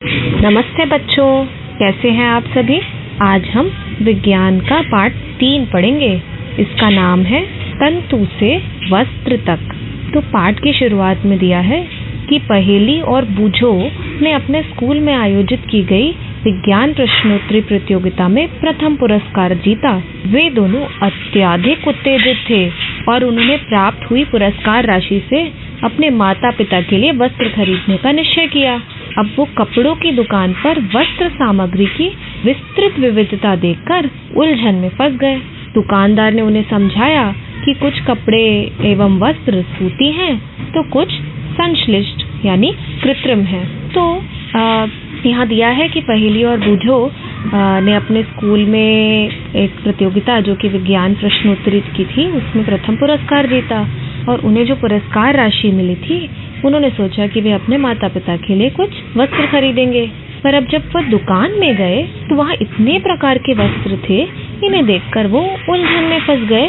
नमस्ते बच्चों, कैसे हैं आप सभी। आज हम विज्ञान का पाठ 3 पढ़ेंगे। इसका नाम है तंतु से वस्त्र तक। तो पाठ की शुरुआत में दिया है कि पहेली और बूझो ने अपने स्कूल में आयोजित की गई विज्ञान प्रश्नोत्तरी प्रतियोगिता में प्रथम पुरस्कार जीता। वे दोनों अत्यधिक उत्तेजित थे और उन्होंने प्राप्त हुई पुरस्कार राशि से अपने माता पिता के लिए वस्त्र खरीदने का निश्चय किया। अब वो कपड़ों की दुकान पर वस्त्र सामग्री की विस्तृत विविधता देखकर उलझन में फंस गए। दुकानदार ने उन्हें समझाया कि कुछ कपड़े एवं वस्त्र सूती हैं तो कुछ संश्लिष्ट यानी कृत्रिम हैं। तो यहाँ दिया है कि पहेली और बूझो ने अपने स्कूल में एक प्रतियोगिता जो कि विज्ञान प्रश्नोत्तरी की थी उसमें प्रथम पुरस्कार जीता और उन्हें जो पुरस्कार राशि मिली थी उन्होंने सोचा कि वे अपने माता पिता के लिए कुछ वस्त्र खरीदेंगे। पर अब जब वह दुकान में गए तो वहाँ इतने प्रकार के वस्त्र थे, इन्हें देखकर वो उलझन में फंस गए।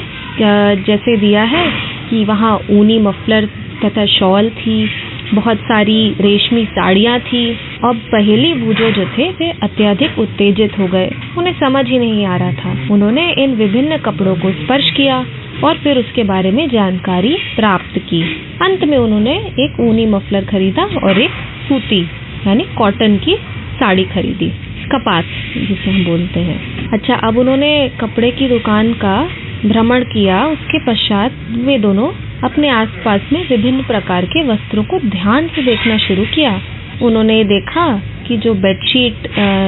जैसे दिया है कि वहाँ ऊनी मफलर तथा शॉल थी, बहुत सारी रेशमी साड़ियाँ थी। अब पहेली बूझो जो थे वे अत्यधिक उत्तेजित हो गए, उन्हें समझ ही नहीं आ रहा था। उन्होंने इन विभिन्न कपड़ों को स्पर्श किया और फिर उसके बारे में जानकारी प्राप्त की। अंत में उन्होंने एक ऊनी मफलर खरीदा और एक सूती यानी कॉटन की साड़ी खरीदी, कपास जिसे हम बोलते हैं। अच्छा, अब उन्होंने कपड़े की दुकान का भ्रमण किया। उसके पश्चात वे दोनों अपने आसपास में विभिन्न प्रकार के वस्त्रों को ध्यान से देखना शुरू किया। उन्होंने देखा कि जो बेडशीट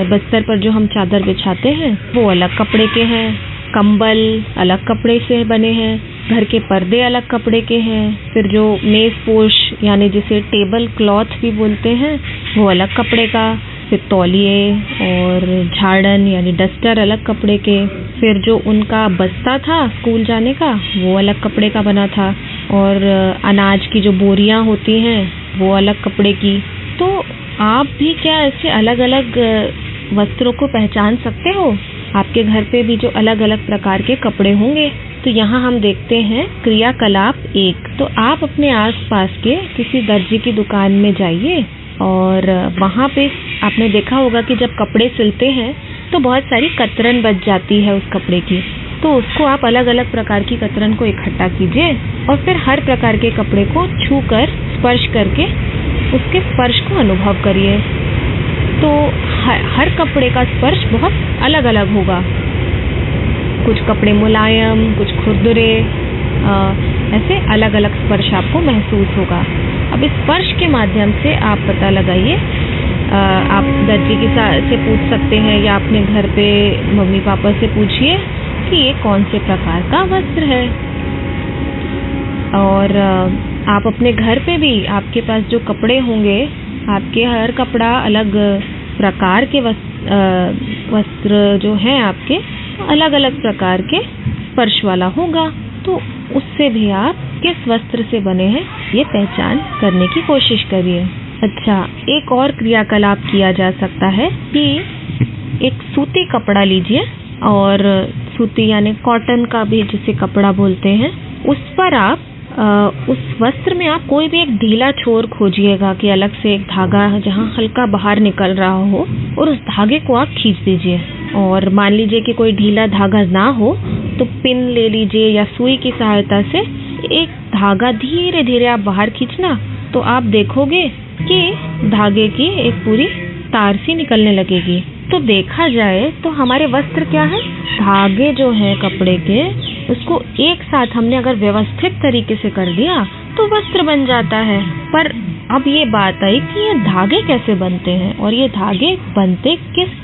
बिस्तर पर जो हम चादर बिछाते हैं वो अलग कपड़े के हैं, कंबल अलग कपड़े से बने हैं, घर के पर्दे अलग कपड़े के हैं, फिर जो मेज पोश यानी जिसे टेबल क्लॉथ भी बोलते हैं वो अलग कपड़े का, फिर तौलिए और झाड़न यानी डस्टर अलग कपड़े के, फिर जो उनका बस्ता था स्कूल जाने का वो अलग कपड़े का बना था, और अनाज की जो बोरियां होती हैं वो अलग कपड़े की। तो आप भी क्या ऐसे अलग अलग वस्त्रों को पहचान सकते हो? आपके घर पे भी जो अलग अलग प्रकार के कपड़े होंगे। तो यहाँ हम देखते हैं क्रियाकलाप 1। तो आप अपने आसपास के किसी दर्जी की दुकान में जाइए और वहाँ पे आपने देखा होगा कि जब कपड़े सिलते हैं तो बहुत सारी कतरन बच जाती है उस कपड़े की। तो उसको आप अलग अलग प्रकार की कतरन को इकट्ठा कीजिए और फिर हर प्रकार के कपड़े को छू कर स्पर्श करके उसके स्पर्श को अनुभव करिए। तो हर कपड़े का स्पर्श बहुत अलग अलग होगा। कुछ कपड़े मुलायम, कुछ खुरदुरे, ऐसे अलग अलग स्पर्श आपको महसूस होगा। अब इस स्पर्श के माध्यम से आप पता लगाइए। आप दर्जी से पूछ सकते हैं या अपने घर पे मम्मी पापा से पूछिए कि ये कौन से प्रकार का वस्त्र है। और आप अपने घर पे भी आपके पास जो कपड़े होंगे, आपके हर कपड़ा अलग प्रकार के वस्त्र जो हैं आपके अलग अलग प्रकार के स्पर्श वाला होगा। तो उससे भी आप किस वस्त्र से बने हैं ये पहचान करने की कोशिश करिए। अच्छा, एक और क्रियाकलाप किया जा सकता है कि एक सूती कपड़ा लीजिए और सूती यानी कॉटन का भी जिसे कपड़ा बोलते हैं, उस पर आप उस वस्त्र में आप कोई भी एक ढीला छोर खोजिएगा कि अलग से एक धागा जहाँ हल्का बाहर निकल रहा हो और उस धागे को आप खींच दीजिए। और मान लीजिए कि कोई ढीला धागा ना हो तो पिन ले लीजिए या सुई की सहायता से एक धागा धीरे धीरे आप बाहर खींचना, तो आप देखोगे कि धागे की एक पूरी तार सी निकलने लगेगी। तो देखा जाए तो हमारे वस्त्र क्या है, धागे जो हैं कपड़े के उसको एक साथ हमने अगर व्यवस्थित तरीके से कर दिया तो वस्त्र बन जाता है। पर अब ये बात आई कि ये धागे कैसे बनते हैं और ये धागे बनते किस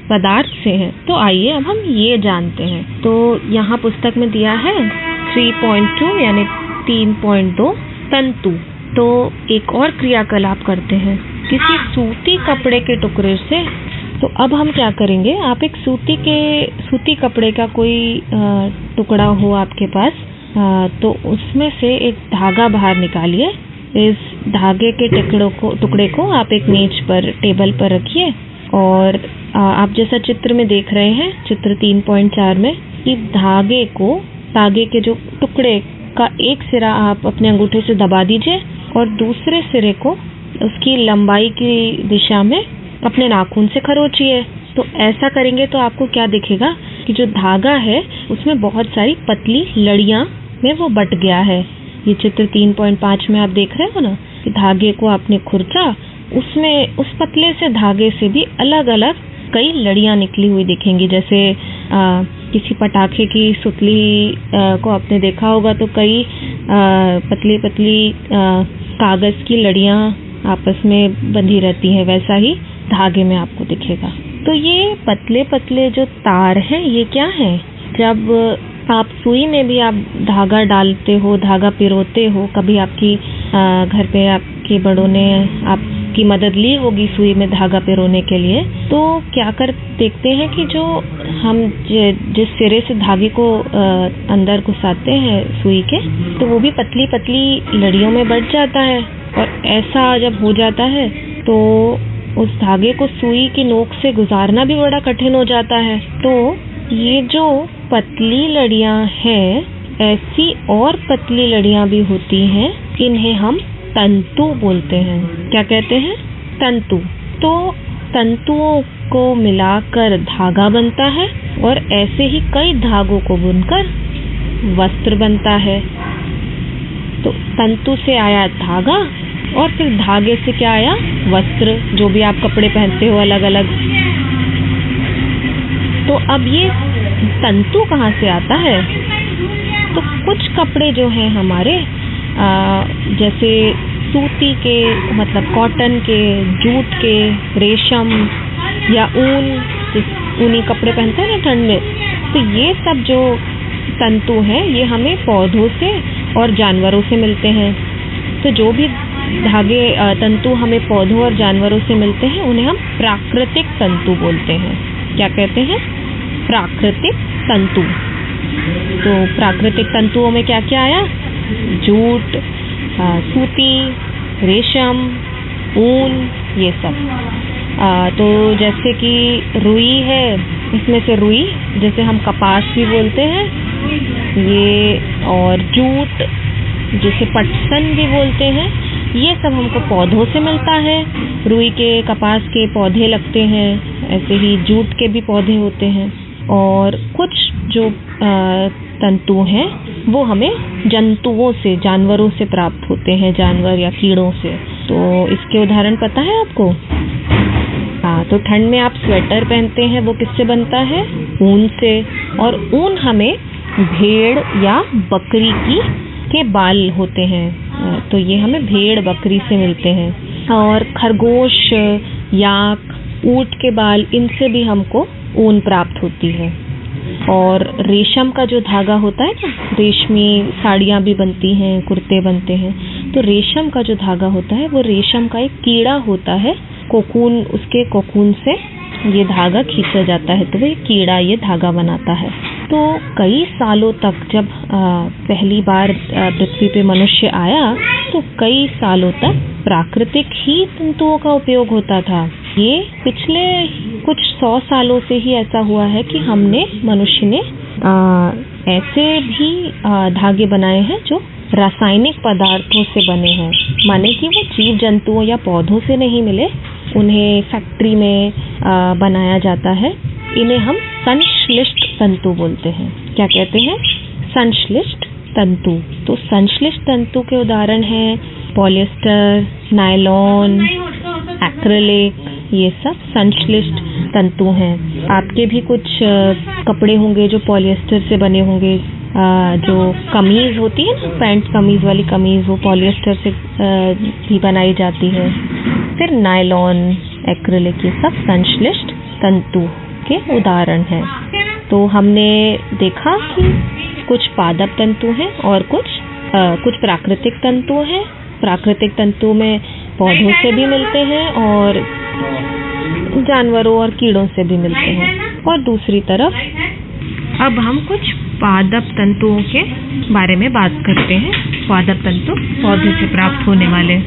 पदार्थ से हैं। तो आइए अब हम ये जानते हैं। तो यहाँ पुस्तक में दिया है 3.2 यानी 3.2 तंतु। तो एक और क्रियाकलाप करते हैं किसी सूती कपड़े के टुकड़े से। तो अब हम क्या करेंगे, आप एक सूती कपड़े का कोई टुकड़ा हो आपके पास, तो उसमें से एक धागा बाहर निकालिए। इस धागे के टुकड़े को आप एक मेज पर टेबल पर रखिए और आप जैसा चित्र में देख रहे हैं, चित्र 3.4 में, कि धागे के जो टुकड़े का एक सिरा आप अपने अंगूठे से दबा दीजिए और दूसरे सिरे को उसकी लंबाई की दिशा में अपने नाखून से खरोचिए। तो ऐसा करेंगे तो आपको क्या दिखेगा कि जो धागा है उसमें बहुत सारी पतली लड़ियां में वो बट गया है। ये चित्र 3.5 में आप देख रहे हो ना कि धागे को आपने खुरचा, उसमें उस पतले से धागे से भी अलग अलग कई लड़ियां निकली हुई दिखेंगी। जैसे किसी पटाखे की सुतली को आपने देखा होगा तो कई पतली पतली कागज की लड़ियां आपस में बंधी रहती हैं, वैसा ही धागे में आपको दिखेगा। तो ये पतले पतले जो तार हैं ये क्या हैं? जब आप सुई में भी आप धागा डालते हो, धागा पिरोते हो, कभी आपकी घर पे आपके बड़ों ने आपकी मदद ली होगी सुई में धागा पिरोने के लिए, तो क्या कर देखते हैं कि जो हम जिस सिरे से धागे को अंदर घुसाते हैं सुई के, तो वो भी पतली पतली लड़ियों में बट जाता है। और ऐसा जब हो जाता है तो उस धागे को सुई की नोक से गुजारना भी बड़ा कठिन हो जाता है। तो ये जो पतली लड़ियां हैं, ऐसी और पतली लड़ियां भी होती हैं, इन्हें हम तंतु बोलते हैं। क्या कहते हैं? तंतु। तो तंतुओं को मिलाकर धागा बनता है और ऐसे ही कई धागों को बुनकर वस्त्र बनता है। तो तंतु से आया धागा और फिर धागे से क्या आया? वस्त्र, जो भी आप कपड़े पहनते हो अलग अलग। तो अब ये तंतु कहाँ से आता है? तो कुछ कपड़े जो हैं हमारे, जैसे सूती के, मतलब कॉटन के, जूट के, रेशम या ऊन, ऊनी कपड़े पहनते हैं ना ठंड में, तो ये सब जो तंतु हैं ये हमें पौधों से और जानवरों से मिलते हैं। तो जो भी धागे तंतु हमें पौधों और जानवरों से मिलते हैं उन्हें हम प्राकृतिक तंतु बोलते हैं। क्या कहते हैं? प्राकृतिक तंतु। तो प्राकृतिक तंतुओं में क्या क्या आया? जूट, सूती, रेशम, ऊन, ये सब। तो जैसे कि रुई है, इसमें से रुई, जैसे हम कपास भी बोलते हैं ये, और जूट जिसे पटसन भी बोलते हैं, ये सब हमको पौधों से मिलता है। रुई के, कपास के पौधे लगते हैं, ऐसे ही जूट के भी पौधे होते हैं। और कुछ जो तंतु हैं वो हमें जंतुओं से, जानवरों से प्राप्त होते हैं, जानवर या कीड़ों से। तो इसके उदाहरण पता है आपको? हाँ, तो ठंड में आप स्वेटर पहनते हैं, वो किससे बनता है? ऊन से। और ऊन हमें भेड़ या बकरी के बाल होते हैं, तो ये हमें भेड़ बकरी से मिलते हैं। और खरगोश, याक, ऊंट के बाल, इनसे भी हमको ऊन प्राप्त होती है। और रेशम का जो धागा होता है ना, रेशमी साड़ियाँ भी बनती हैं, कुर्ते बनते हैं। तो रेशम का जो धागा होता है वो रेशम का एक कीड़ा होता है, कोकून, उसके कोकून से ये धागा खींचा जाता है, तो वो कीड़ा ये धागा बनाता है। तो कई सालों तक जब पहली बार पृथ्वी पे मनुष्य आया तो कई सालों तक प्राकृतिक ही तंतुओं का उपयोग होता था। ये पिछले कुछ 100 सालों से ही ऐसा हुआ है कि हमने, मनुष्य ने ऐसे भी धागे बनाए हैं जो रासायनिक पदार्थों से बने हैं, माने कि वो जीव जंतुओं या पौधों से नहीं मिले, उन्हें फैक्ट्री में बनाया जाता है। इन्हें हम संश्लिष्ट तंतु बोलते हैं। क्या कहते हैं? संश्लिष्ट तंतु। तो संश्लिष्ट तंतु के उदाहरण हैं पॉलिएस्टर, नायलॉन, एक्रिलिक, ये सब संश्लिष्ट तंतु हैं। आपके भी कुछ कपड़े होंगे जो पॉलिएस्टर से बने होंगे, जो कमीज होती है ना, पैंट कमीज वाली कमीज, वो पॉलिएस्टर से भी बनाई जाती है। फिर नायलॉन, एक्रिलिक, ये सब संश्लिष्ट तंतु के उदाहरण हैं। तो हमने देखा कि कुछ पादप तंतु हैं और कुछ प्राकृतिक तंतु हैं। प्राकृतिक तंतु में पौधों से भी मिलते हैं और जानवरों और कीड़ों से भी मिलते हैं। और दूसरी तरफ अब हम कुछ पादप तंतुओं के बारे में बात करते हैं। पादप तंतु पौधे से प्राप्त होने वाले।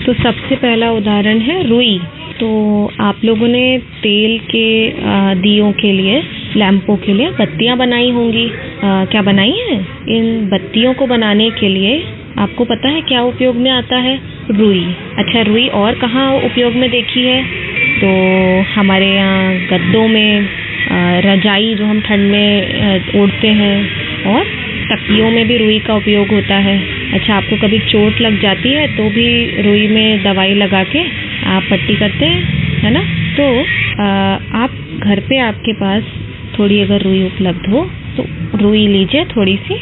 तो सबसे पहला उदाहरण है रुई। तो आप लोगों ने तेल के दियों के लिए, लैंपों के लिए बत्तियां बनाई होंगी। क्या बनाई हैं? इन बत्तियों को बनाने के लिए आपको पता है क्या उपयोग में आता है? रुई। अच्छा, रुई और कहाँ उपयोग में देखी है? तो हमारे यहाँ गद्दों में, रजाई जो हम ठंड में ओढ़ते हैं, और तकियों में भी रुई का उपयोग होता है। अच्छा, आपको कभी चोट लग जाती है तो भी रुई में दवाई लगा के आप पट्टी करते हैं, है ना? तो आप घर पे आपके पास थोड़ी अगर रुई उपलब्ध हो तो रुई लीजिए थोड़ी सी,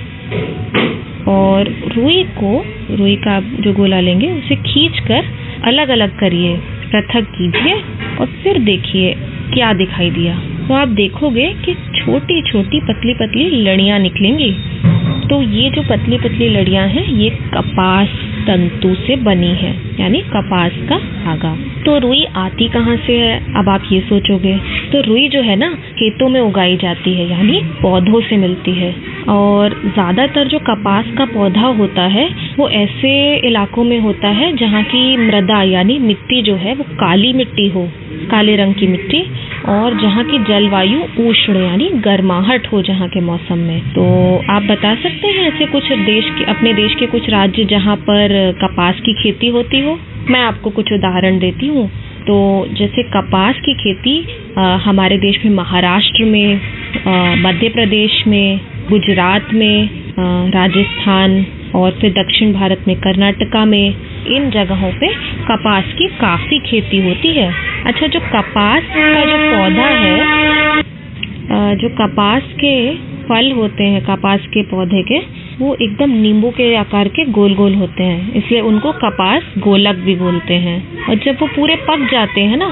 और रुई का जो गोला लेंगे उसे खींचकर अलग अलग करिए, पृथक कीजिए, और फिर देखिए क्या दिखाई दिया। तो आप देखोगे कि छोटी छोटी पतली पतली लड़ियाँ निकलेंगी। तो ये जो पतली पतली लड़ियाँ हैं, ये कपास तंतु से बनी है, यानी कपास का धागा। तो रुई आती कहाँ से है? अब आप ये सोचोगे। तो रुई जो है ना, खेतों में उगाई जाती है, यानी पौधों से मिलती है। और ज़्यादातर जो कपास का पौधा होता है वो ऐसे इलाकों में होता है जहाँ की मृदा यानी मिट्टी जो है वो काली मिट्टी हो, काले रंग की मिट्टी, और जहाँ की जलवायु उष्ण यानी गर्माहट हो जहाँ के मौसम में। तो आप बता सकते हैं ऐसे कुछ अपने देश के कुछ राज्य जहाँ पर कपास की खेती होती हो? मैं आपको कुछ उदाहरण देती हूँ। तो जैसे कपास की खेती हमारे देश में महाराष्ट्र में, मध्य प्रदेश में, गुजरात में, राजस्थान, और फिर दक्षिण भारत में कर्नाटका में, इन जगहों पे कपास की काफ़ी खेती होती है। अच्छा, जो कपास का जो पौधा है, जो कपास के फल होते हैं कपास के पौधे के, वो एकदम नींबू के आकार के गोल गोल होते हैं, इसलिए उनको कपास गोलक भी बोलते हैं। और जब वो पूरे पक जाते हैं ना,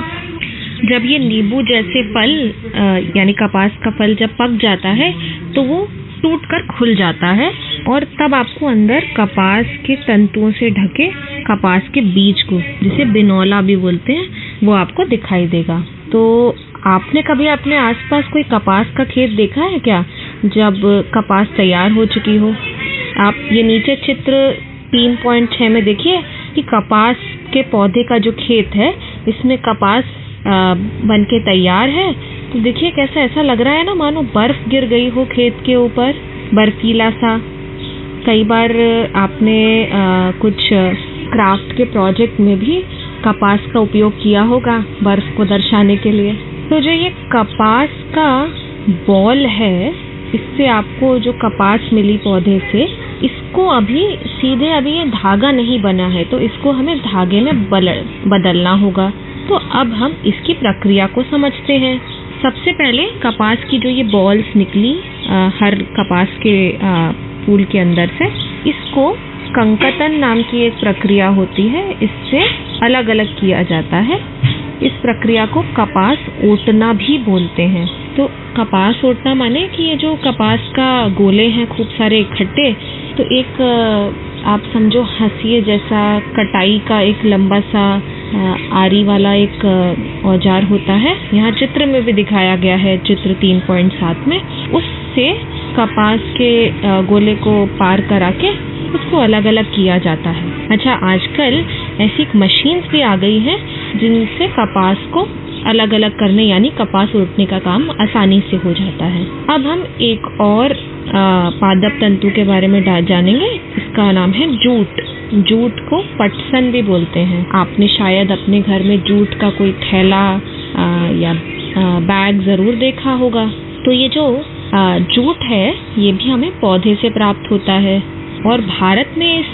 जब ये नींबू जैसे फल यानी कपास का फल जब पक जाता है तो वो टूट कर खुल जाता है, और तब आपको अंदर कपास के तंतुओं से ढके कपास के बीज को, जिसे बिनौला भी बोलते हैं, वो आपको दिखाई देगा। तो आपने कभी अपने आसपास कोई कपास का खेत देखा है क्या, जब कपास तैयार हो चुकी हो? आप ये नीचे चित्र 3.6 में देखिए कि कपास के पौधे का जो खेत है, इसमें कपास बनके तैयार है। तो देखिए कैसा ऐसा लग रहा है ना, मानो बर्फ गिर गई हो खेत के ऊपर, बर्फीला सा। कई बार आपने कुछ क्राफ्ट के प्रोजेक्ट में भी कपास का उपयोग किया होगा बर्फ को दर्शाने के लिए। तो जो ये कपास का बॉल है, इससे आपको जो कपास मिली पौधे से, इसको अभी ये धागा नहीं बना है, तो इसको हमें धागे में बदलना होगा। तो अब हम इसकी प्रक्रिया को समझते हैं। सबसे पहले कपास की जो ये बॉल्स निकली हर कपास के फूल के अंदर से, इसको कंकतन नाम की एक प्रक्रिया होती है, इससे अलग अलग किया जाता है। इस प्रक्रिया को कपास ओटना भी बोलते हैं। तो कपास ओटना माने कि ये जो कपास का गोले हैं खूब सारे इकट्ठे, तो एक आप समझो हंसिए जैसा कटाई का एक लंबा सा आरी वाला एक औजार होता है, यहाँ चित्र में भी दिखाया गया है, चित्र 3.7 में। उससे कपास के गोले को पार करा के उसको अलग अलग किया जाता है। अच्छा, आजकल ऐसी मशीन्स भी आ गई हैं जिनसे कपास को अलग अलग करने यानी कपास ओटने का काम आसानी से हो जाता है। अब हम एक और पादप तंतु के बारे में जानेंगे, इसका नाम है जूट। जूट को पटसन भी बोलते हैं। आपने शायद अपने घर में जूट का कोई थैला या बैग ज़रूर देखा होगा। तो ये जो जूट है, ये भी हमें पौधे से प्राप्त होता है, और भारत में इस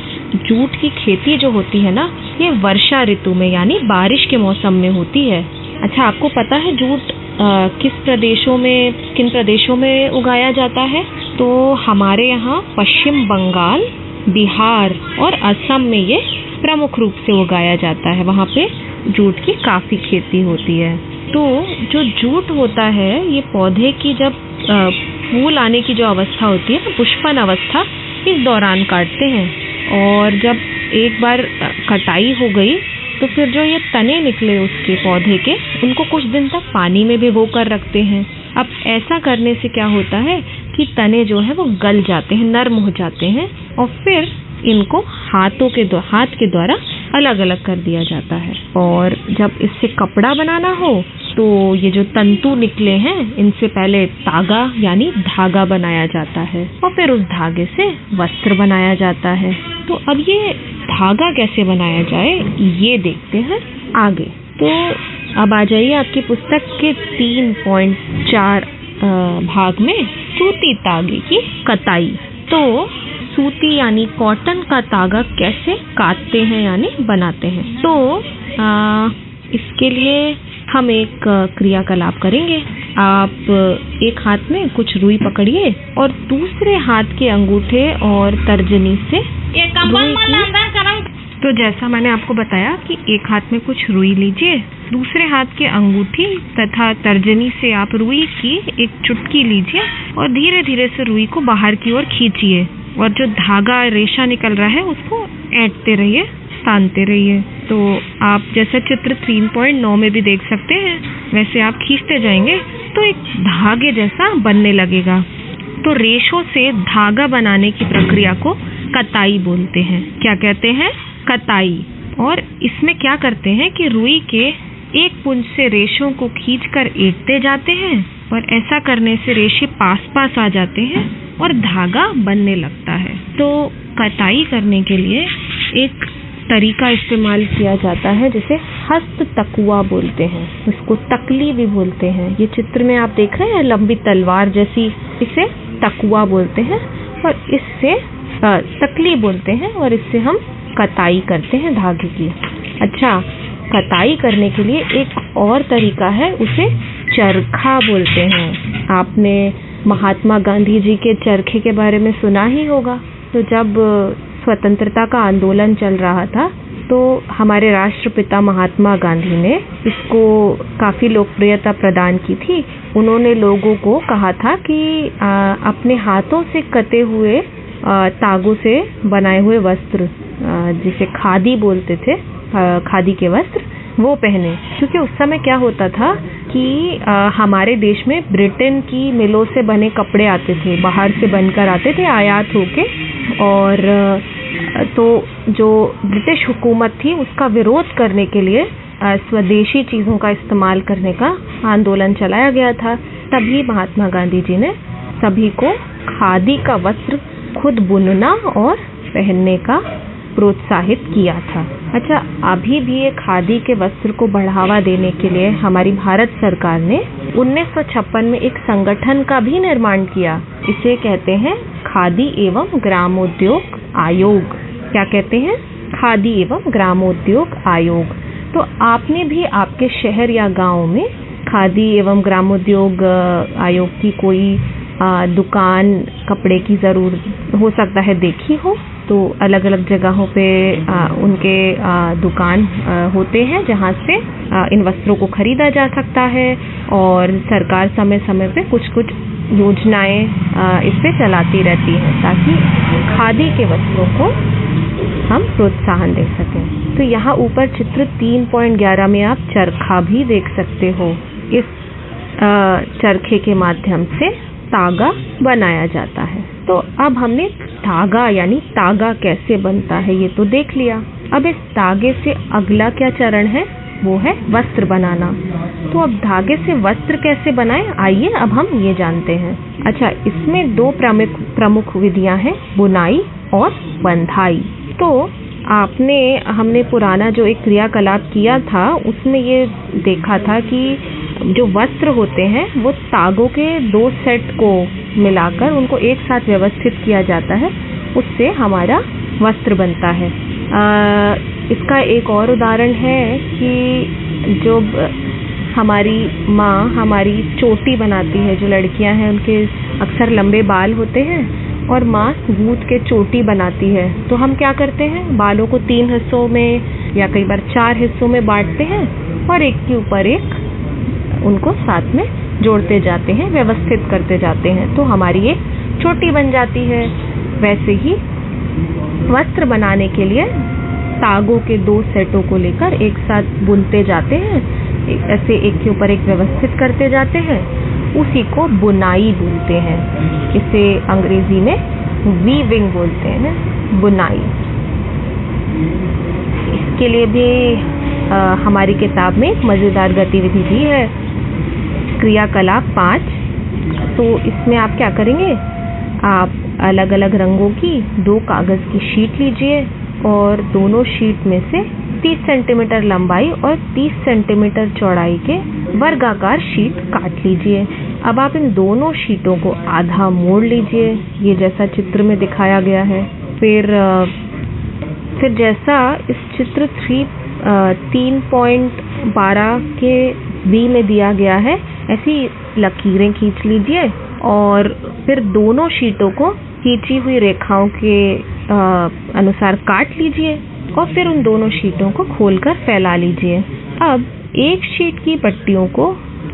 जूट की खेती जो होती है ना, ये वर्षा ऋतु में यानी बारिश के मौसम में होती है। अच्छा, आपको पता है जूट किन प्रदेशों में उगाया जाता है? तो हमारे यहाँ पश्चिम बंगाल, बिहार और असम में ये प्रमुख रूप से उगाया जाता है। वहाँ पे जूट की काफ़ी खेती होती है। तो जो जूट होता है, ये पौधे की जब फूल आने की जो अवस्था होती है, पुष्पन अवस्था, इस दौरान काटते हैं। और जब एक बार कटाई हो गई तो फिर जो ये तने निकले उसके पौधे के, उनको कुछ दिन तक पानी में भिगो कर रखते हैं। अब ऐसा करने से क्या होता है कि तने जो है वो गल जाते हैं, नरम हो जाते हैं, और फिर इनको हाथ के द्वारा अलग अलग कर दिया जाता है। और जब इससे कपड़ा बनाना हो तो ये जो तंतु निकले हैं, इनसे पहले तागा यानी धागा बनाया जाता है, और फिर उस धागे से वस्त्र बनाया जाता है। तो अब ये धागा कैसे बनाया जाए ये देखते हैं आगे। तो अब आ जाइए आपकी पुस्तक के 3.4 भाग में, सूती तागे की कताई। तो सूती यानी कॉटन का तागा कैसे काटते हैं यानी बनाते हैं। तो इसके लिए हम एक क्रियाकलाप करेंगे। आप एक हाथ में कुछ रुई पकड़िए और दूसरे हाथ के अंगूठे और तर्जनी से तो जैसा मैंने आपको बताया कि एक हाथ में कुछ रुई लीजिए, दूसरे हाथ के अंगूठी तथा तर्जनी से आप रुई की एक चुटकी लीजिए और धीरे धीरे से रुई को बाहर की ओर खींचिए और जो धागा रेशा निकल रहा है उसको ऐंठते रहिए, तानते रहिए। तो आप जैसा चित्र 3.9 में भी देख सकते हैं वैसे आप खींचते जाएंगे तो एक धागे जैसा बनने लगेगा। तो रेशों से धागा बनाने की प्रक्रिया को कताई बोलते हैं। क्या कहते हैं? कताई। और इसमें क्या करते हैं कि रुई के एक पुंज से रेशों को खींचकर ऐंठते जाते हैं और ऐसा करने से रेशे पास पास आ जाते हैं और धागा बनने लगता है। तो कताई करने के लिए एक तरीका इस्तेमाल किया जाता है जिसे हस्त तकुआ बोलते हैं, इसको तकली भी बोलते हैं। ये चित्र में आप देख रहे हैं लंबी तलवार जैसी, इसे तकुआ बोलते हैं और इससे तकली बोलते हैं और इससे हम कताई करते हैं धागे की। अच्छा, कताई करने के लिए एक और तरीका है, उसे चरखा बोलते हैं। आपने महात्मा गांधी जी के चरखे के बारे में सुना ही होगा। तो जब स्वतंत्रता का आंदोलन चल रहा था तो हमारे राष्ट्रपिता महात्मा गांधी ने इसको काफ़ी लोकप्रियता प्रदान की थी। उन्होंने लोगों को कहा था कि अपने हाथों से कते हुए तागों से बनाए हुए वस्त्र, जिसे खादी बोलते थे, खादी के वस्त्र, वो पहने। क्योंकि उस समय क्या होता था कि हमारे देश में ब्रिटेन की मिलों से बने कपड़े आते थे, बाहर से बनकर आते थे आयात होके, और तो जो ब्रिटिश हुकूमत थी उसका विरोध करने के लिए स्वदेशी चीज़ों का इस्तेमाल करने का आंदोलन चलाया गया था। तभी महात्मा गांधी जी ने सभी को खादी का वस्त्र खुद बुनना और पहनने का प्रोत्साहित किया था। अच्छा, अभी भी ये खादी के वस्त्र को बढ़ावा देने के लिए हमारी भारत सरकार ने 1956 में एक संगठन का भी निर्माण किया। इसे कहते हैं खादी एवं ग्रामोद्योग आयोग। क्या कहते हैं? खादी एवं ग्रामोद्योग आयोग। तो आपने भी आपके शहर या गांव में खादी एवं ग्रामोद्योग आयोग की कोई दुकान कपड़े की ज़रूर हो सकता है देखी हो। तो अलग अलग जगहों पे उनके दुकान होते हैं जहाँ से इन वस्त्रों को खरीदा जा सकता है और सरकार समय समय पे कुछ कुछ योजनाएं इस पे चलाती रहती हैं ताकि खादी के वस्त्रों को हम प्रोत्साहन दे सकें। तो यहाँ ऊपर चित्र 3.11 में आप चरखा भी देख सकते हो। इस चरखे के माध्यम से तागा बनाया जाता है। तो अब हमने धागा यानी तागा कैसे बनता है ये तो देख लिया। अब इस तागे से अगला क्या चरण है, वो है वस्त्र बनाना। तो अब धागे से वस्त्र कैसे बनाएं, आइए अब हम ये जानते हैं। अच्छा, इसमें दो प्रमुख विधियां हैं, बुनाई और बंधाई। तो हमने पुराना जो एक क्रियाकलाप किया था उसमें ये देखा था कि जो वस्त्र होते हैं वो तागों के 2 सेट को मिलाकर उनको एक साथ व्यवस्थित किया जाता है, उससे हमारा वस्त्र बनता है। इसका एक और उदाहरण है कि जो हमारी माँ हमारी चोटी बनाती है, जो लड़कियां हैं उनके अक्सर लंबे बाल होते हैं और माँ गूंथ के चोटी बनाती है। तो हम क्या करते हैं, बालों को 3 हिस्सों में या कई बार 4 हिस्सों में बांटते हैं और एक के ऊपर एक उनको साथ में जोड़ते जाते हैं, व्यवस्थित करते जाते हैं, तो हमारी एक चोटी बन जाती है। वैसे ही वस्त्र बनाने के लिए तागों के 2 सेटों को लेकर एक साथ बुनते जाते हैं, ऐसे एक के ऊपर एक व्यवस्थित करते जाते हैं, उसी को बुनाई बोलते हैं। इसे अंग्रेजी में वीविंग बोलते हैं, बुनाई। इसके लिए भी हमारी किताब में एक मज़ेदार गतिविधि भी है, क्रियाकलाप 5। तो इसमें आप क्या करेंगे, आप अलग अलग रंगों की 2 कागज़ की शीट लीजिए और दोनों शीट में से 30 सेंटीमीटर लंबाई और 30 सेंटीमीटर चौड़ाई के वर्गाकार शीट काट लीजिए। अब आप इन दोनों शीटों को आधा मोड़ लीजिए, ये जैसा चित्र में दिखाया गया है। फिर जैसा इस चित्र 3.12 के बी में दिया गया है, ऐसी लकीरें खींच लीजिए और फिर दोनों शीटों को खींची हुई रेखाओं के अनुसार काट लीजिए और फिर उन दोनों शीटों को खोलकर फैला लीजिए। अब एक शीट की पट्टियों को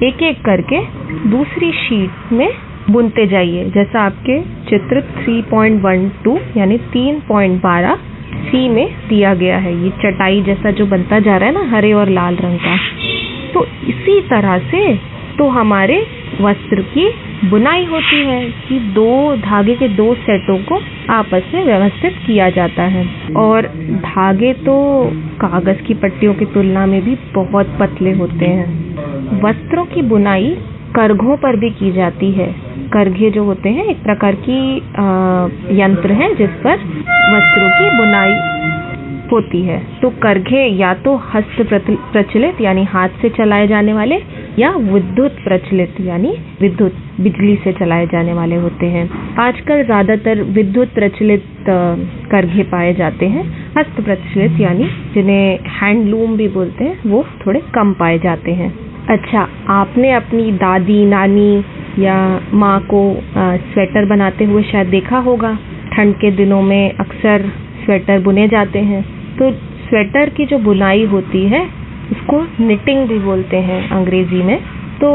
एक एक करके दूसरी शीट में बुनते जाइए, जैसा आपके चित्र 3.12 यानी 3.12 सी में दिया गया है। ये चटाई जैसा जो बनता जा रहा है ना, हरे और लाल रंग का। तो इसी तरह से तो हमारे वस्त्र की बुनाई होती है कि दो धागे के दो सेटों को आपस में व्यवस्थित किया जाता है। और धागे तो कागज की पट्टियों की तुलना में भी बहुत पतले होते हैं। वस्त्रों की बुनाई करघों पर भी की जाती है। करघे जो होते हैं एक प्रकार की यंत्र है जिस पर वस्त्रों की बुनाई होती है। तो करघे या तो हस्त प्रचलित यानी हाथ से चलाए जाने वाले या विद्युत प्रचलित यानी विद्युत बिजली से चलाए जाने वाले होते हैं। आजकल ज्यादातर विद्युत प्रचलित करघे पाए जाते हैं। हस्त प्रचलित यानी जिन्हें हैंडलूम भी बोलते हैं वो थोड़े कम पाए जाते हैं। अच्छा, आपने अपनी दादी, नानी या माँ को स्वेटर बनाते हुए शायद देखा होगा। ठंड के दिनों में अक्सर स्वेटर बुने जाते हैं। तो स्वेटर की जो बुनाई होती है उसको निटिंग भी बोलते हैं अंग्रेजी में। तो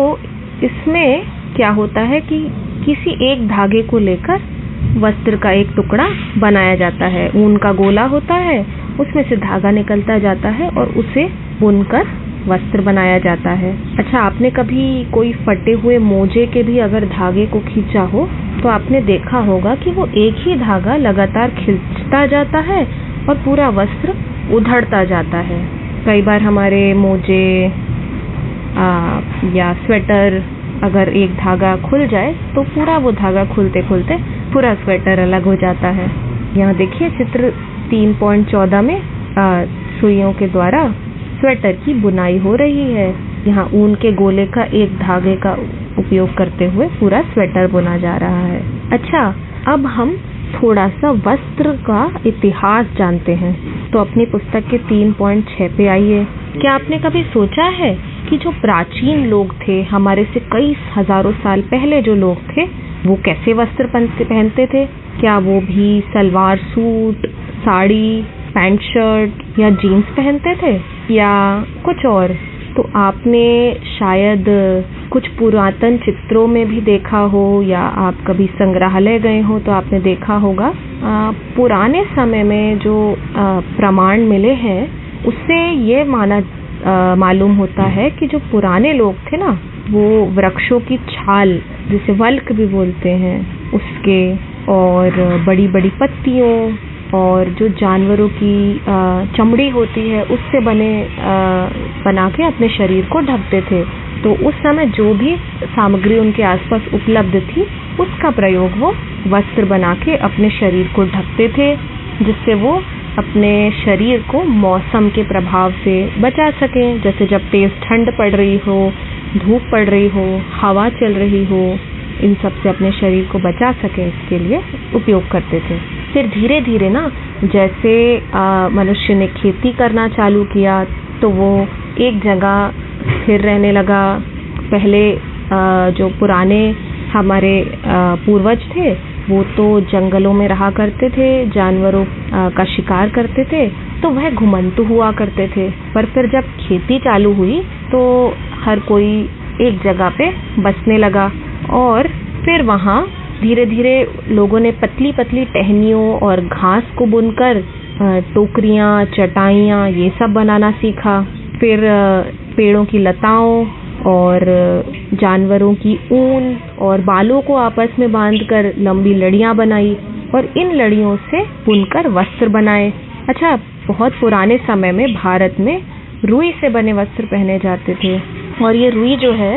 इसमें क्या होता है कि किसी एक धागे को लेकर वस्त्र का एक टुकड़ा बनाया जाता है। ऊन का गोला होता है, उसमें से धागा निकलता जाता है और उसे बुनकर वस्त्र बनाया जाता है। अच्छा, आपने कभी कोई फटे हुए मोजे के भी अगर धागे को खींचा हो तो आपने देखा होगा कि वो एक ही धागा लगातार खिंचता जाता है और पूरा वस्त्र उधड़ता जाता है। कई बार हमारे मोजे या स्वेटर अगर एक धागा खुल जाए तो पूरा वो धागा खुलते खुलते पूरा स्वेटर अलग हो जाता है। यहाँ देखिए चित्र 3.14 में सुइयों के द्वारा स्वेटर की बुनाई हो रही है। यहाँ ऊन के गोले का एक धागे का उपयोग करते हुए पूरा स्वेटर बुना जा रहा है। अच्छा, अब हम थोड़ा सा वस्त्र का इतिहास जानते हैं। तो अपनी पुस्तक के 3.6 पे आइए। क्या आपने कभी सोचा है कि जो प्राचीन लोग थे, हमारे से कई हजारों साल पहले जो लोग थे, वो कैसे वस्त्र पहनते थे? क्या वो भी salwar suit, sari, pant shirt या जीन्स पहनते थे या कुछ और? तो आपने शायद कुछ पुरातन चित्रों में भी देखा हो या आप कभी संग्रहालय गए हो तो आपने देखा होगा। पुराने समय में जो प्रमाण मिले हैं उससे ये मालूम होता है कि जो पुराने लोग थे ना, वो वृक्षों की छाल, जिसे वल्क भी बोलते हैं, उसके और बड़ी बड़ी पत्तियों और जो जानवरों की चमड़ी होती है उससे बना के अपने शरीर को ढकते थे। तो उस समय जो भी सामग्री उनके आसपास उपलब्ध थी उसका प्रयोग वो वस्त्र बना के अपने शरीर को ढकते थे, जिससे वो अपने शरीर को मौसम के प्रभाव से बचा सकें। जैसे जब तेज ठंड पड़ रही हो, धूप पड़ रही हो, हवा चल रही हो, इन सब से अपने शरीर को बचा सके इसके लिए उपयोग करते थे। फिर धीरे धीरे ना, जैसे मनुष्य ने खेती करना चालू किया तो वो एक जगह स्थिर रहने लगा। पहले जो पुराने हमारे पूर्वज थे वो तो जंगलों में रहा करते थे, जानवरों का शिकार करते थे, तो वह घुमंतु हुआ करते थे। पर फिर जब खेती चालू हुई तो हर कोई एक जगह पे बसने लगा और फिर वहाँ धीरे धीरे लोगों ने पतली पतली टहनियों और घास को बुनकर टोकरियाँ, चटाइयाँ ये सब बनाना सीखा। फिर पेड़ों की लताओं और जानवरों की ऊन और बालों को आपस में बांधकर लंबी लड़ियाँ बनाई और इन लड़ियों से बुनकर वस्त्र बनाए। अच्छा, बहुत पुराने समय में भारत में रुई से बने वस्त्र पहने जाते थे और ये रुई जो है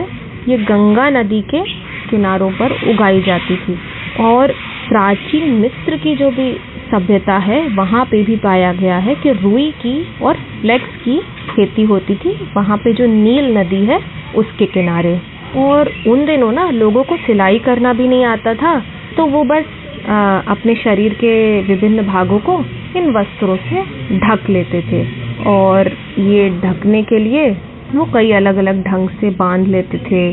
ये गंगा नदी के किनारों पर उगाई जाती थी। और प्राचीन मिस्र की जो भी सभ्यता है वहाँ पे भी पाया गया है कि रुई की और फ्लेक्स की खेती होती थी, वहाँ पे जो नील नदी है उसके किनारे। और उन दिनों ना लोगों को सिलाई करना भी नहीं आता था, तो वो बस अपने शरीर के विभिन्न भागों को इन वस्त्रों से ढक लेते थे। और ये ढकने के लिए वो कई अलग अलग ढंग से बांध लेते थे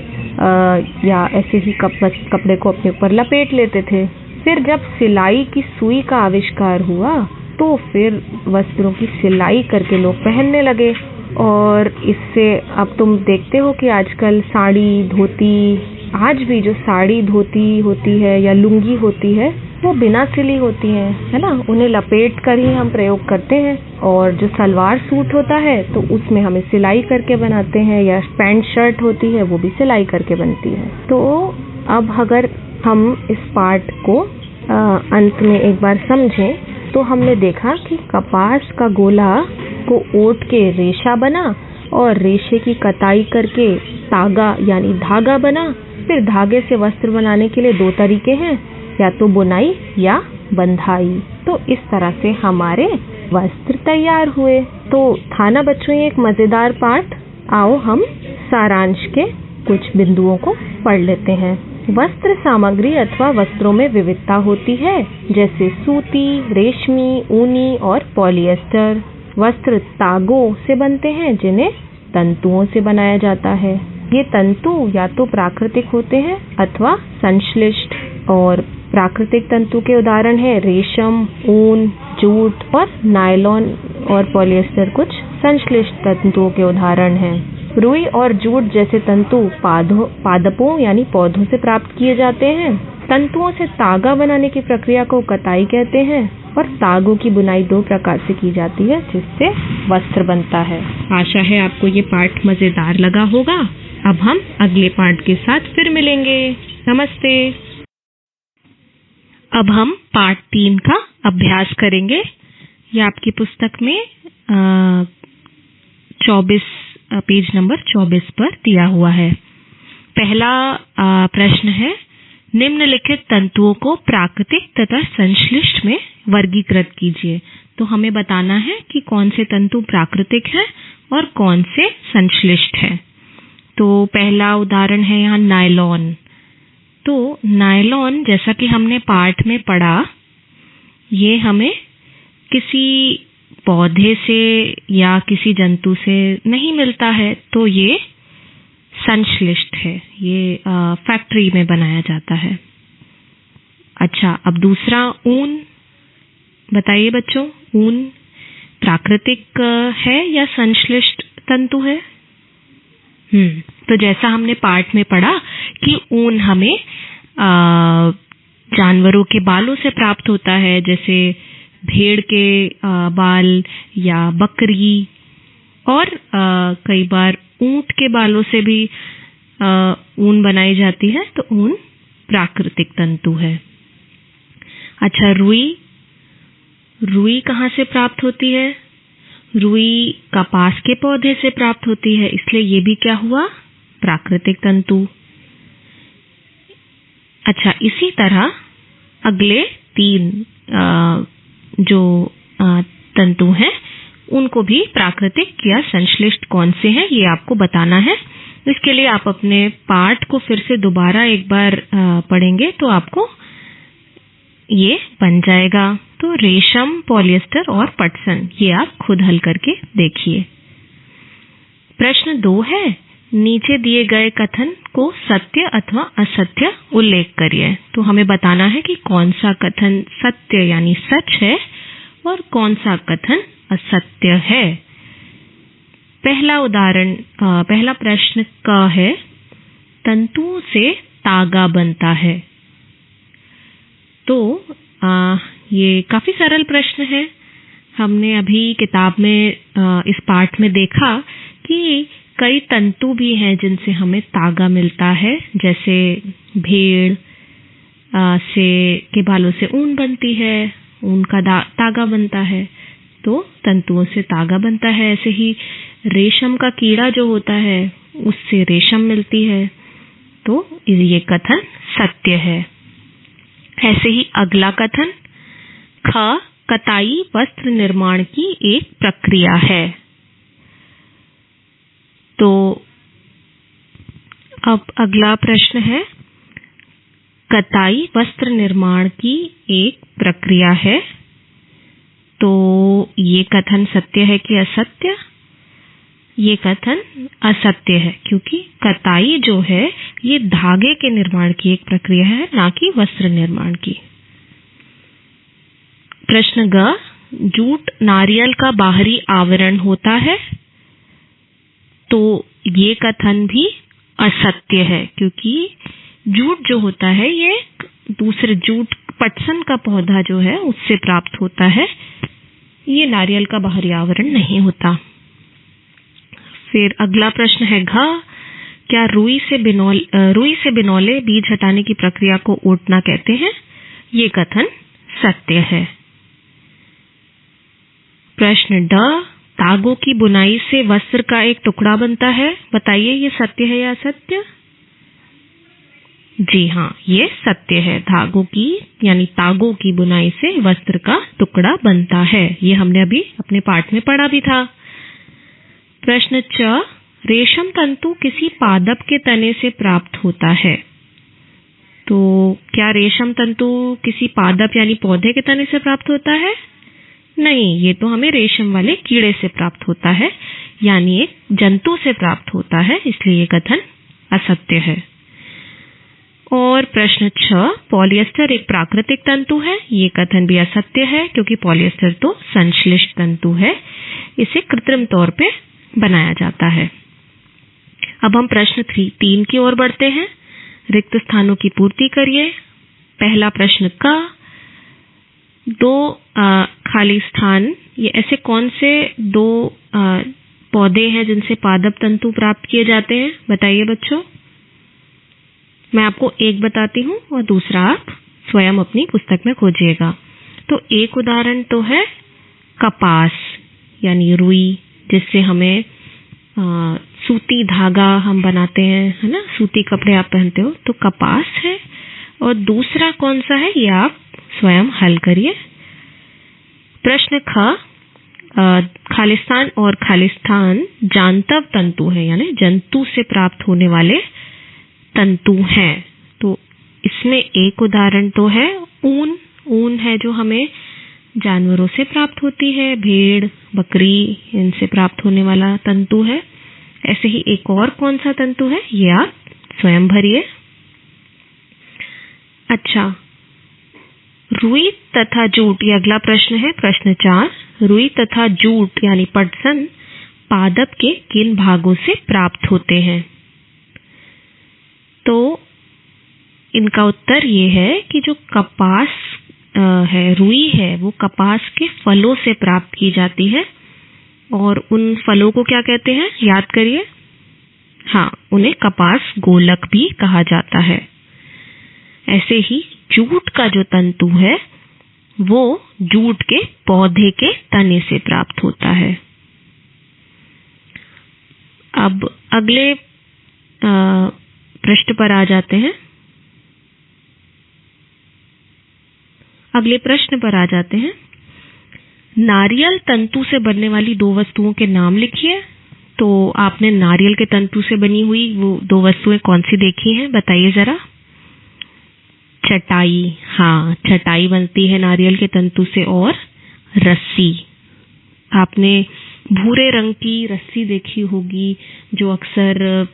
या ऐसे ही कपड़े को अपने ऊपर लपेट लेते थे। फिर जब सिलाई की सुई का आविष्कार हुआ तो फिर वस्त्रों की सिलाई करके लोग पहनने लगे। और इससे अब तुम देखते हो कि आजकल साड़ी धोती, आज भी जो साड़ी धोती होती है या लुंगी होती है वो बिना सिली होती है ना, उन्हें लपेट कर ही हम प्रयोग करते हैं। और जो सलवार सूट होता है तो उसमें हमें सिलाई करके बनाते हैं, या पैंट शर्ट होती है वो भी सिलाई करके बनती है। तो अब अगर हम इस पाठ को अंत में एक बार समझें तो हमने देखा कि कपास का गोला को ओट के रेशा बना और रेशे की कताई करके तागा यानी धागा बना। फिर धागे से वस्त्र बनाने के लिए दो तरीके हैं, या तो बुनाई या बंधाई। तो इस तरह से हमारे वस्त्र तैयार हुए। तो था ना बच्चों ये एक मजेदार पाठ। आओ हम सारांश के कुछ बिंदुओं को पढ़ लेते हैं। वस्त्र सामग्री अथवा वस्त्रों में विविधता होती है, जैसे सूती, रेशमी, ऊनी और पॉलिएस्टर। वस्त्र तागों से बनते हैं जिन्हें तंतुओं से बनाया जाता है। ये तंतु या तो प्राकृतिक होते हैं अथवा संश्लिष्ट। और प्राकृतिक तंतु के उदाहरण है रेशम, ऊन, जूट और नायलॉन। और पॉलिएस्टर कुछ संश्लिष्ट तंतुओं के उदाहरण हैं। रुई और जूट जैसे तंतु पादपों यानी पौधों से प्राप्त किए जाते हैं। तंतुओं से तागा बनाने की प्रक्रिया को कताई कहते हैं। और तागों की बुनाई दो प्रकार से की जाती है जिससे वस्त्र बनता है। आशा है आपको ये पाठ मजेदार लगा होगा। अब हम अगले पाठ के साथ फिर मिलेंगे। नमस्ते। अब हम पाठ 3 का अभ्यास करेंगे। ये आपकी पुस्तक में 24 पेज नंबर 24 पर दिया हुआ है। पहला प्रश्न है, निम्नलिखित तंतुओं को प्राकृतिक तथा संश्लिष्ट में वर्गीकृत कीजिए। तो हमें बताना है कि कौन से तंतु प्राकृतिक हैं और कौन से संश्लिष्ट हैं। तो पहला उदाहरण है यहाँ नायलॉन। तो नायलॉन, जैसा कि हमने पाठ में पढ़ा, ये हमें किसी पौधे से या किसी जंतु से नहीं मिलता है, तो ये संश्लिष्ट है, ये फैक्ट्री में बनाया जाता है। अच्छा, अब दूसरा ऊन। बताइए बच्चों, ऊन प्राकृतिक है या संश्लिष्ट तंतु है? तो जैसा हमने पाठ में पढ़ा कि ऊन हमें जानवरों के बालों से प्राप्त होता है, जैसे भेड़ के बाल या बकरी, और कई बार ऊंट के बालों से भी ऊन बनाई जाती है। तो ऊन प्राकृतिक तंतु है। अच्छा, रुई कहाँ से प्राप्त होती है? रुई कपास के पौधे से प्राप्त होती है, इसलिए ये भी क्या हुआ? प्राकृतिक तंतु। अच्छा, इसी तरह अगले 3 जो तंतु हैं उनको भी प्राकृतिक या संश्लिष्ट कौन से हैं ये आपको बताना है। इसके लिए आप अपने पाठ को फिर से दोबारा एक बार पढ़ेंगे तो आपको ये बन जाएगा। तो रेशम, पॉलिएस्टर और पटसन, ये आप खुद हल करके देखिए। प्रश्न 2 है, नीचे दिए गए कथन को सत्य अथवा असत्य उल्लेख करिए। तो हमें बताना है कि कौन सा कथन सत्य यानी सच है और कौन सा कथन असत्य है। पहला प्रश्न का है, तंतुओं से तागा बनता है। तो ये काफी सरल प्रश्न है। हमने अभी किताब में इस पाठ में देखा कि कई तंतु भी हैं जिनसे हमें तागा मिलता है, जैसे भेड़ के बालों से ऊन बनती है, ऊन का तागा बनता है, तो तंतुओं से तागा बनता है। ऐसे ही रेशम का कीड़ा जो होता है उससे रेशम मिलती है, तो ये कथन सत्य है। ऐसे ही अगला कथन, ख, कताई वस्त्र निर्माण की एक प्रक्रिया है। तो अब अगला प्रश्न है, कताई वस्त्र निर्माण की एक प्रक्रिया है। तो ये कथन सत्य है कि असत्य? ये कथन असत्य है, क्योंकि कताई जो है ये धागे के निर्माण की एक प्रक्रिया है, ना कि वस्त्र निर्माण की। प्रश्न ग, जूट नारियल का बाहरी आवरण होता है। तो ये कथन भी असत्य है, क्योंकि जूट जो होता है ये दूसरे जूट पटसन का पौधा जो है उससे प्राप्त होता है, ये नारियल का बाहरी आवरण नहीं होता। फिर अगला प्रश्न है घ, क्या रुई से बिनौले बीज हटाने की प्रक्रिया को ओटना कहते हैं? ये कथन सत्य है। प्रश्न ड, धागों की बुनाई से वस्त्र का एक टुकड़ा बनता है, बताइए ये सत्य है या असत्य? जी हाँ, ये सत्य है। धागों की यानी तागों की बुनाई से वस्त्र का टुकड़ा बनता है, ये हमने अभी अपने पाठ में पढ़ा भी था। प्रश्न च, रेशम तंतु किसी पादप के तने से प्राप्त होता है। तो क्या रेशम तंतु किसी पादप यानी पौधे के तने से प्राप्त होता है? नहीं, ये तो हमें रेशम वाले कीड़े से प्राप्त होता है, यानी एक जंतु से प्राप्त होता है, इसलिए ये कथन असत्य है। और प्रश्न 6, पॉलिएस्टर एक प्राकृतिक तंतु है। ये कथन भी असत्य है, क्योंकि पॉलिएस्टर तो संश्लिष्ट तंतु है, इसे कृत्रिम तौर पे बनाया जाता है। अब हम प्रश्न 3 की ओर बढ़ते हैं। रिक्त स्थानों की पूर्ति करिए। पहला प्रश्न का 2 खाली स्थान, ये ऐसे कौन से 2 पौधे हैं जिनसे पादप तंतु प्राप्त किए जाते हैं? बताइए बच्चों। मैं आपको एक बताती हूँ और दूसरा आप स्वयं अपनी पुस्तक में खोजिएगा। तो एक उदाहरण तो है कपास यानी रुई, जिससे हमें सूती धागा हम बनाते हैं, है ना, सूती कपड़े आप पहनते हो, तो कपास है। और दूसरा कौन सा है ये आप स्वयं हल करिए। प्रश्न ख, खालिस्तान और खालिस्तान जांतव तंतु है, यानी जंतु से प्राप्त होने वाले तंतु हैं। तो इसमें एक उदाहरण तो है ऊन। ऊन है जो हमें जानवरों से प्राप्त होती है, भेड़, बकरी, इनसे प्राप्त होने वाला तंतु है। ऐसे ही एक और कौन सा तंतु है ये आप स्वयं भरिए। अच्छा, रुई तथा जूट, ये अगला प्रश्न है। प्रश्न 4, रुई तथा जूट यानी पटसन पादप के किन भागों से प्राप्त होते हैं? तो इनका उत्तर ये है कि जो कपास है, रुई है, वो कपास के फलों से प्राप्त की जाती है। और उन फलों को क्या कहते हैं, याद करिए। हाँ, उन्हें कपास गोलक भी कहा जाता है। ऐसे ही जूट का जो तंतु है वो जूट के पौधे के तने से प्राप्त होता है। अब अगले प्रश्न पर आ जाते हैं। अगले प्रश्न पर आ जाते हैं। नारियल तंतु से बनने वाली 2 वस्तुओं के नाम लिखिए। तो आपने नारियल के तंतु से बनी हुई वो 2 वस्तुएं कौन सी देखी हैं, बताइए जरा। चटाई, हाँ, चटाई बनती है नारियल के तंतु से। और रस्सी, आपने भूरे रंग की रस्सी देखी होगी, जो अक्सर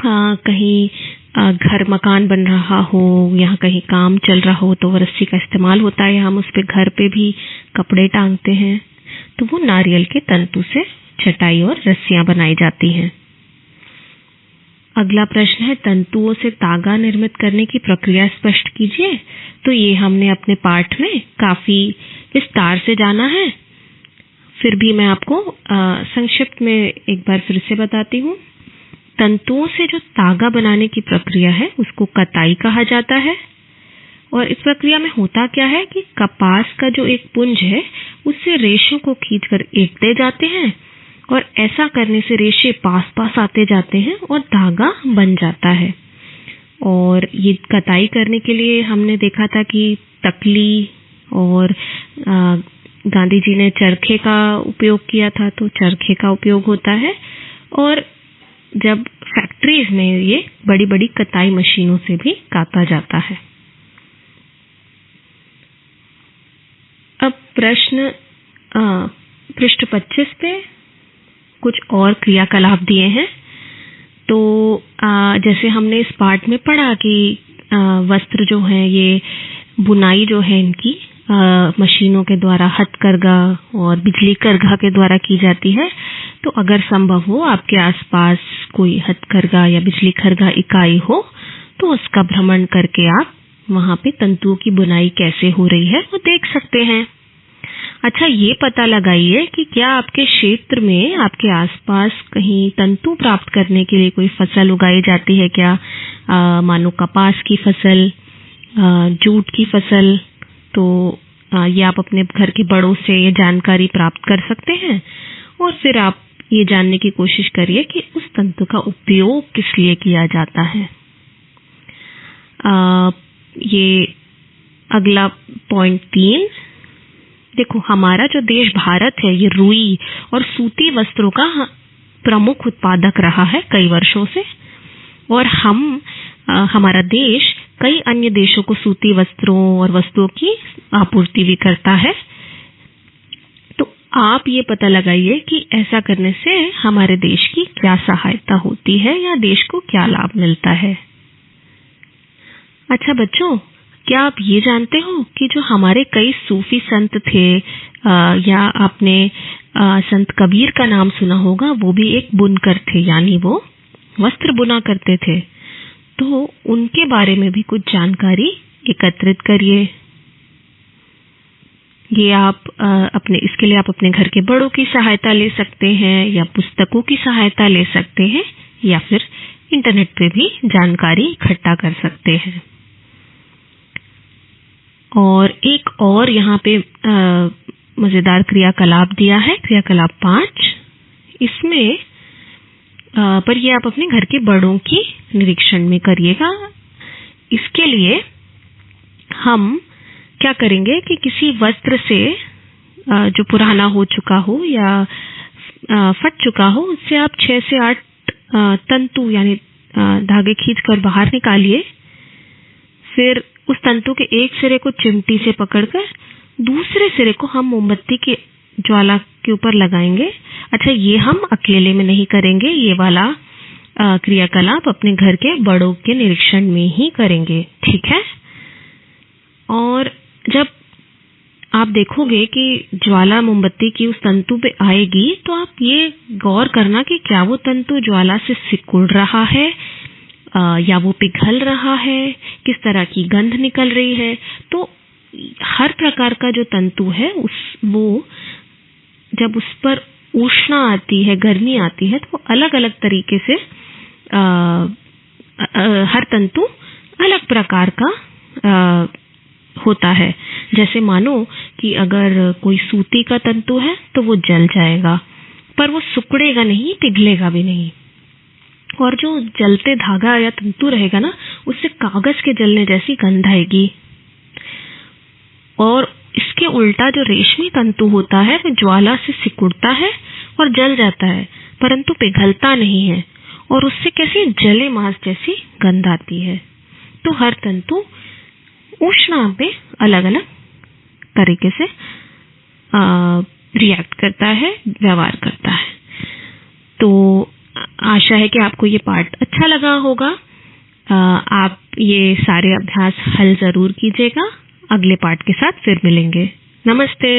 कहीं घर मकान बन रहा हो, यहाँ कहीं काम चल रहा हो तो वो रस्सी का इस्तेमाल होता है। हम उस पे घर पे भी कपड़े टांगते हैं, तो वो नारियल के तंतु से चटाई और रस्सियां बनाई जाती हैं। अगला प्रश्न है, तंतुओं से तागा निर्मित करने की प्रक्रिया स्पष्ट कीजिए। तो ये हमने अपने पाठ में काफी विस्तार से जाना है, फिर भी मैं आपको संक्षिप्त में एक बार फिर से बताती हूँ। तंतुओं से जो तागा बनाने की प्रक्रिया है उसको कताई कहा जाता है। और इस प्रक्रिया में होता क्या है कि कपास का जो एक पुंज है उससे रेशों को खींचकर एकते जाते हैं, और ऐसा करने से रेशे पास पास आते जाते हैं और धागा बन जाता है। और ये कताई करने के लिए हमने देखा था कि तकली और गांधी जी ने चरखे का उपयोग किया था, तो चरखे का उपयोग होता है। और जब फैक्ट्रीज में ये बड़ी बड़ी कताई मशीनों से भी काता जाता है। अब प्रश्न पृष्ठ 25 पे कुछ और क्रियाकलाप दिए हैं। तो जैसे हमने इस पाठ में पढ़ा कि वस्त्र जो है ये बुनाई जो है इनकी मशीनों के द्वारा, हथकरघा और बिजली करघा के द्वारा की जाती है। तो अगर संभव हो आपके आसपास कोई हथकरघा या बिजली करघा इकाई हो तो उसका भ्रमण करके आप वहाँ पे तंतुओं की बुनाई कैसे हो रही है वो देख सकते हैं। अच्छा, ये पता लगाइए कि क्या आपके क्षेत्र में, आपके आसपास कहीं तंतु प्राप्त करने के लिए कोई फसल उगाई जाती है क्या? मानो कपास की फसल, जूट की फसल। तो ये आप अपने घर के बड़ों से ये जानकारी प्राप्त कर सकते हैं और फिर आप ये जानने की कोशिश करिए कि उस तंतु का उपयोग किस लिए किया जाता है। ये अगला पॉइंट 3, देखो हमारा जो देश भारत है ये रुई और सूती वस्त्रों का प्रमुख उत्पादक रहा है कई वर्षों से, और हमारा देश कई अन्य देशों को सूती वस्त्रों और वस्तुओं की आपूर्ति भी करता है। तो आप ये पता लगाइए कि ऐसा करने से हमारे देश की क्या सहायता होती है या देश को क्या लाभ मिलता है। अच्छा बच्चों, क्या आप ये जानते हो कि जो हमारे कई सूफी संत थे, या आपने संत कबीर का नाम सुना होगा, वो भी एक बुनकर थे, यानी वो वस्त्र बुना करते थे। तो उनके बारे में भी कुछ जानकारी एकत्रित करिए। ये आप इसके लिए आप अपने घर के बड़ों की सहायता ले सकते हैं या पुस्तकों की सहायता ले सकते हैं या फिर इंटरनेट पे भी जानकारी इकट्ठा कर सकते हैं। और एक और यहाँ पे मजेदार क्रियाकलाप दिया है, क्रियाकलाप 5। इसमें पर ये आप अपने घर के बड़ों की निरीक्षण में करिएगा। इसके लिए हम क्या करेंगे कि किसी वस्त्र से जो पुराना हो चुका हो या फट चुका हो, उससे आप 6 से 8 तंतु यानी धागे खींचकर बाहर निकालिए। फिर उस तंतु के एक सिरे को चिमटी से पकड़कर दूसरे सिरे को हम मोमबत्ती की ज्वाला के ऊपर लगाएंगे। अच्छा, ये हम अकेले में नहीं करेंगे, ये वाला क्रियाकलाप अपने घर के बड़ों के निरीक्षण में ही करेंगे, ठीक है? और जब आप देखोगे कि ज्वाला मोमबत्ती की उस तंतु पे आएगी तो आप ये गौर करना कि क्या वो तंतु ज्वाला से सिकुड़ रहा है या वो पिघल रहा है, किस तरह की गंध निकल रही है। तो हर प्रकार का जो तंतु है वो जब उस पर उष्णा आती है, गर्मी आती है, तो अलग अलग तरीके से हर तंतु अलग प्रकार का होता है। जैसे मानो कि अगर कोई सूती का तंतु है तो वो जल जाएगा, पर वो सिकुड़ेगा नहीं, पिघलेगा भी नहीं। और जो जलते धागा या तंतु रहेगा ना, उससे कागज के जलने जैसी गंध आएगी। और इसके उल्टा जो रेशमी तंतु होता है वो ज्वाला से सिकुड़ता है और जल जाता है, परंतु पिघलता नहीं है, और उससे कैसी जले मांस जैसी गंध आती है। तो हर तंतु उष्णता पे अलग अलग तरीके से रिएक्ट करता है, व्यवहार करता है। तो आशा है कि आपको ये पाठ अच्छा लगा होगा। आप ये सारे अभ्यास हल जरूर कीजिएगा। अगले पाठ के साथ फिर मिलेंगे। नमस्ते।